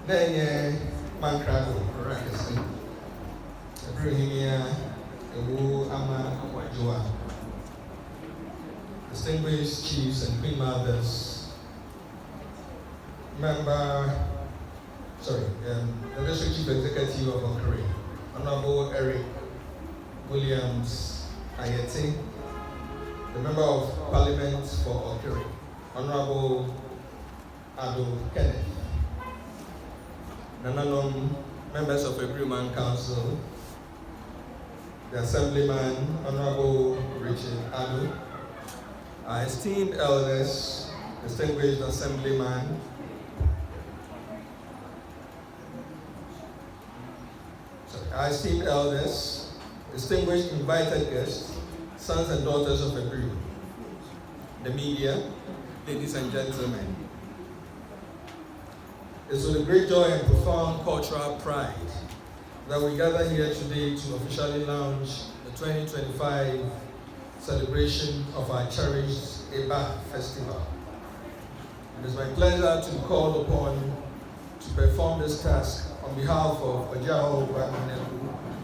Then, Mancrado, miraculously. Abiriwman Eba, Aboagye, distinguished chiefs and queen mothers, the district chief executive of Abiriw, Honorable Eric Williams Ayete, the member of parliament for Abiriw, Honorable Ado Kenneth, Nananom, members of Abiriwman Council, the Assemblyman, Honorable Richard Ado, our esteemed elders, distinguished Assemblyman, our esteemed elders, distinguished invited guests, sons and daughters of Abiriw, the media, ladies and gentlemen. It's with great joy and profound cultural pride that we gather here today to officially launch the 2025 celebration of our cherished Eba Festival. It is my pleasure to be called upon to perform this task on behalf of Gyabaah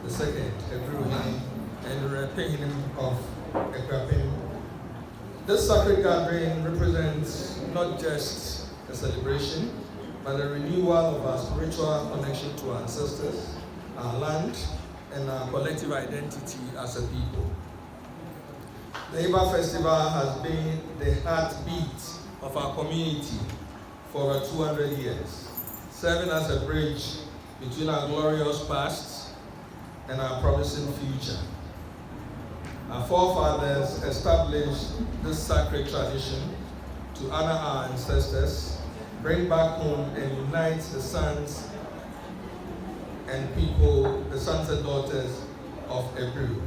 II, Abiriwman, and the Gyeasehene of Abiriw. This sacred gathering represents not just a celebration, but a renewal of our spiritual connection to our ancestors, our land, and our collective identity as a people. The Eba Festival has been the heartbeat of our community for over 200 years, serving as a bridge between our glorious past and our promising future. Our forefathers established this sacred tradition to honor our ancestors, bring back home and unite the sons and people, the sons and daughters of Abiriw.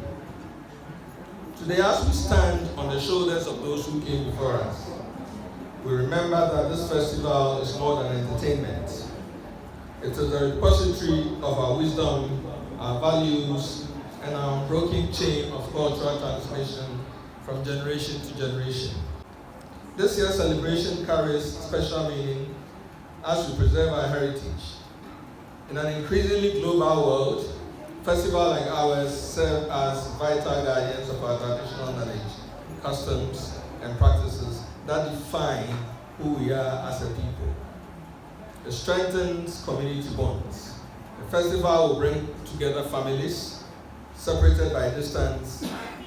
Today, as we stand on the shoulders of those who came before us, we remember that this festival is more than entertainment. It is a repository of our wisdom, our values, and our unbroken chain of cultural transmission from generation to generation. This year's celebration carries special meaning as we preserve our heritage. In an increasingly global world, festivals like ours serve as vital guardians of our traditional knowledge, customs, and practices that define who we are as a people. It strengthens community bonds. The festival will bring together families separated by distance,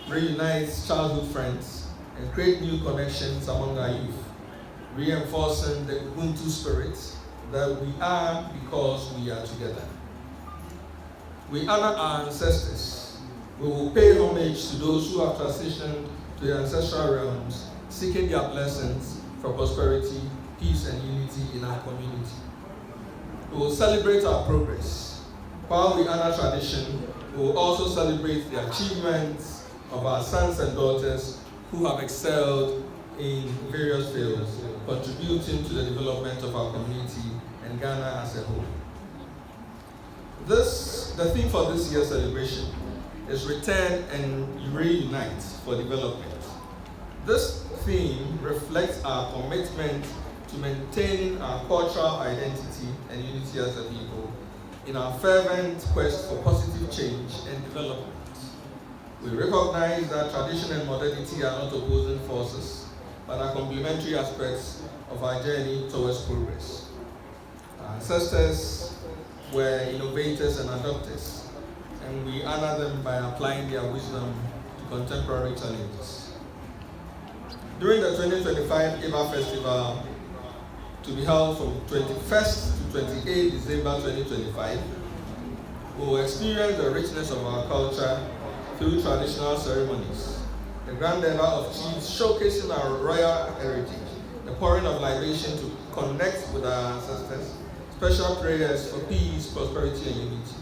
reunites childhood friends, and create new connections among our youth, reinforcing the Ubuntu spirit that we are because we are together. We honor our ancestors. We will pay homage to those who have transitioned to the ancestral realms, seeking their blessings for prosperity, peace, and unity in our community. We will celebrate our progress. While we honor tradition, we will also celebrate the achievements of our sons and daughters who have excelled in various fields, contributing to the development of our community and Ghana as a whole. The theme for this year's celebration is Return and Reunite for Development. This theme reflects our commitment to maintaining our cultural identity and unity as a people in our fervent quest for positive change and development. We recognize that tradition and modernity are not opposing forces, but are complementary aspects of our journey towards progress. Our ancestors were innovators and adopters, and we honor them by applying their wisdom to contemporary challenges. During the 2025 Eba Festival, to be held from 21st to 28th December 2025, we will experience the richness of our culture through traditional ceremonies, the grand Eba of chiefs showcasing our royal heritage, the pouring of libation to connect with our ancestors, special prayers for peace, prosperity, and unity.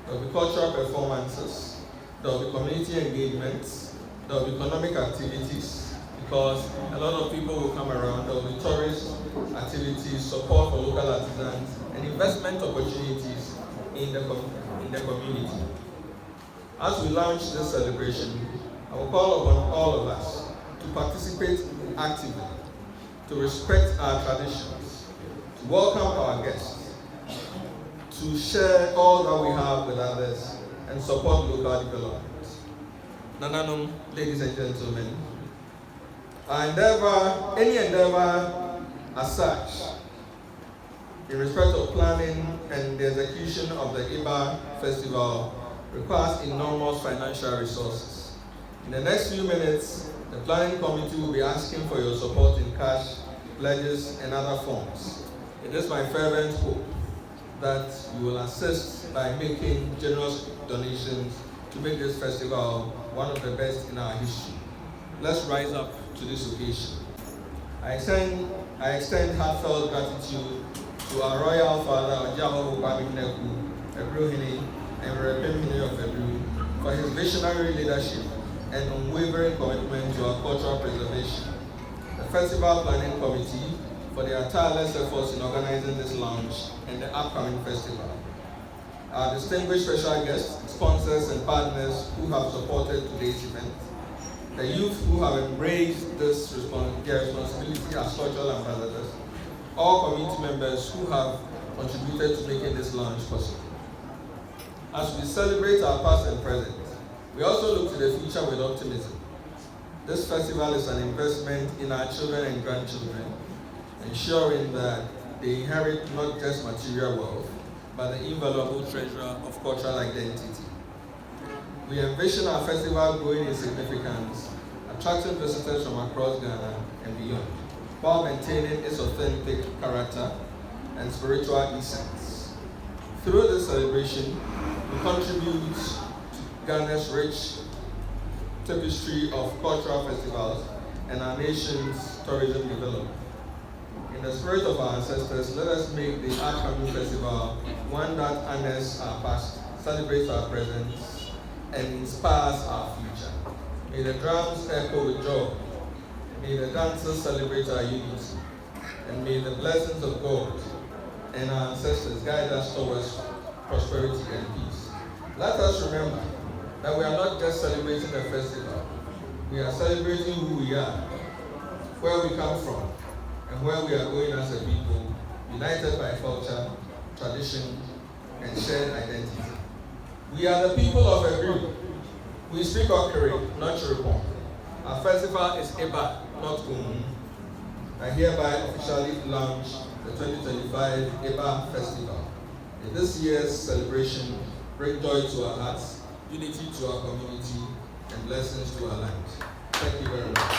There will be cultural performances, there will be community engagements, there will be economic activities, because a lot of people will come around. There will be tourist activities, support for local artisans, and investment opportunities in the community. As we launch this celebration, I will call upon all of us to participate actively, to respect our traditions, to welcome our guests, to share all that we have with others, and support local development. Nananum, ladies and gentlemen, any endeavor as such, in respect of planning and the execution of the Eba Festival, requires enormous financial resources. In the next few minutes, the planning committee will be asking for your support in cash, pledges, and other forms. It is my fervent hope that you will assist by making generous donations to make this festival one of the best in our history. Let's rise up to this occasion. I extend heartfelt gratitude to our Royal Father, Gyabaah, Abiriwman Eba, and Gyeasehene of Abiriw, for his visionary leadership and unwavering commitment to our cultural preservation. The Festival Planning Committee for their tireless efforts in organizing this launch and the upcoming festival. Our distinguished special guests, sponsors, and partners who have supported today's event. The youth who have embraced their responsibility as cultural ambassadors. All community members who have contributed to making this launch possible. As we celebrate our past and present, we also look to the future with optimism. This festival is an investment in our children and grandchildren, ensuring that they inherit not just material wealth, but the invaluable treasure of cultural identity. We envision our festival growing in significance, attracting visitors from across Ghana and beyond, while maintaining its authentic character and spiritual essence. Through this celebration, we contribute to Ghana's rich tapestry of cultural festivals and our nation's tourism development. In the spirit of our ancestors, let us make the upcoming festival one that honors our past, celebrates our present, and inspires our future. May the drums echo with joy. May the dancers celebrate our unity. And may the blessings of God and our ancestors guide us towards prosperity and peace. Let us remember that we are not just celebrating a festival. We are celebrating who we are, where we come from, and where we are going as a people, united by culture, tradition, and shared identity. We are the people of Abiriw. We speak Okere, not Chiripon. Our festival is Eba, not Umu. I hereby officially launch the 2025 Eba Festival. In this year's celebration, bring joy to our hearts, unity to our community, and blessings to our land. Thank you very much.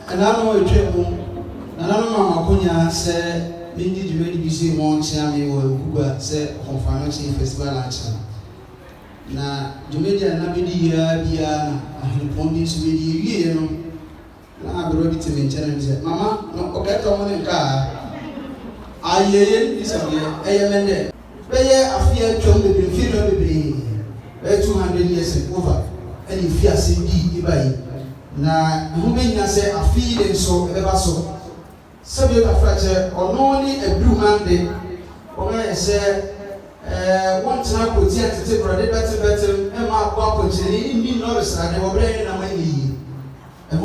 And I know a dream. And I know Mama Konya said, Mindy, you ready to see one Chami or Google said on financial festival action. Now, Jumedia Nabidi, Bia, and Pondis with you, now I'm ready to mention and said, Mama, no, okay, Tom and car. I is a year, AMN. I fear John the Inferior Baby, 200 years and over, and if you are CD, Ibai. Na humenya se afide so eba so sabi ka frache ono ni Abiriwman de o me se won tena koti atete brade better e ma akwa pochiri ni no resade wo bre ni na mani